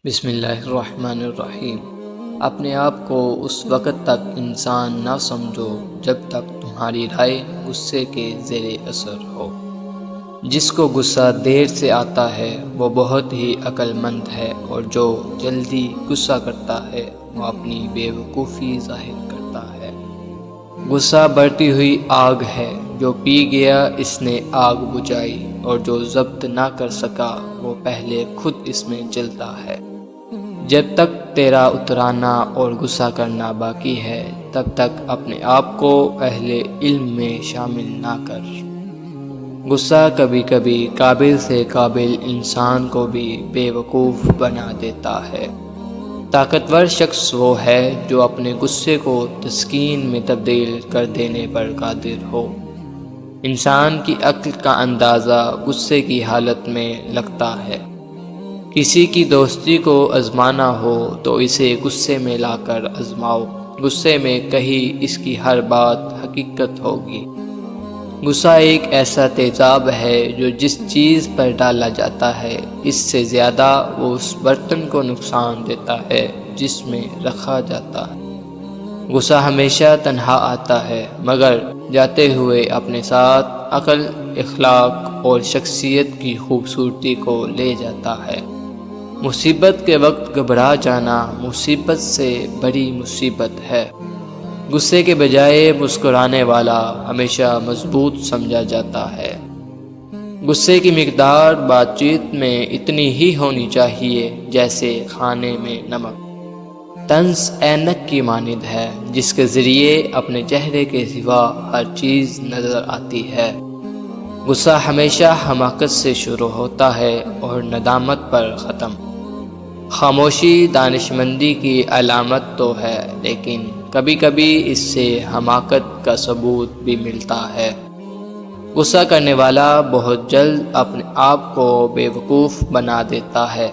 بسم اللہ الرحمن الرحیم۔ اپنے آپ کو اس وقت تک انسان نہ سمجھو جب تک تمہاری رائے غصے کے زیر اثر ہو۔ جس کو غصہ دیر سے آتا ہے وہ بہت ہی عقل مند ہے، اور جو جلدی غصہ کرتا ہے وہ اپنی بے وقوفی ظاہر کرتا ہے۔ غصہ بڑھتی ہوئی آگ ہے، جو پی گیا اس نے آگ بجھائی، اور جو ضبط نہ کر سکا وہ پہلے خود اس میں جلتا ہے۔ جب تک تیرا اترانا اور غصہ کرنا باقی ہے تب تک اپنے آپ کو اہل علم میں شامل نہ کر۔ غصہ کبھی کبھی قابل سے قابل انسان کو بھی بے وقوف بنا دیتا ہے۔ طاقتور شخص وہ ہے جو اپنے غصے کو تسکین میں تبدیل کر دینے پر قادر ہو۔ انسان کی عقل کا اندازہ غصے کی حالت میں لگتا ہے۔ کسی کی دوستی کو آزمانا ہو تو اسے غصے میں لا کر آزماؤ، غصے میں کہی اس کی ہر بات حقیقت ہوگی۔ غصہ ایک ایسا تیزاب ہے جو جس چیز پر ڈالا جاتا ہے اس سے زیادہ وہ اس برتن کو نقصان دیتا ہے جس میں رکھا جاتا ہے۔ غصہ ہمیشہ تنہا آتا ہے، مگر جاتے ہوئے اپنے ساتھ عقل، اخلاق اور شخصیت کی خوبصورتی کو لے جاتا ہے۔ مصیبت کے وقت گھبرا جانا مصیبت سے بڑی مصیبت ہے۔ غصے کے بجائے مسکرانے والا ہمیشہ مضبوط سمجھا جاتا ہے۔ غصے کی مقدار بات چیت میں اتنی ہی ہونی چاہیے جیسے کھانے میں نمک۔ طنز اینک کی مانند ہے جس کے ذریعے اپنے چہرے کے سوا ہر چیز نظر آتی ہے۔ غصہ ہمیشہ حماقت سے شروع ہوتا ہے اور ندامت پر ختم۔ خاموشی دانشمندی کی علامت تو ہے، لیکن کبھی کبھی اس سے حماقت کا ثبوت بھی ملتا ہے۔ غصہ کرنے والا بہت جلد اپنے آپ کو بے وقوف بنا دیتا ہے۔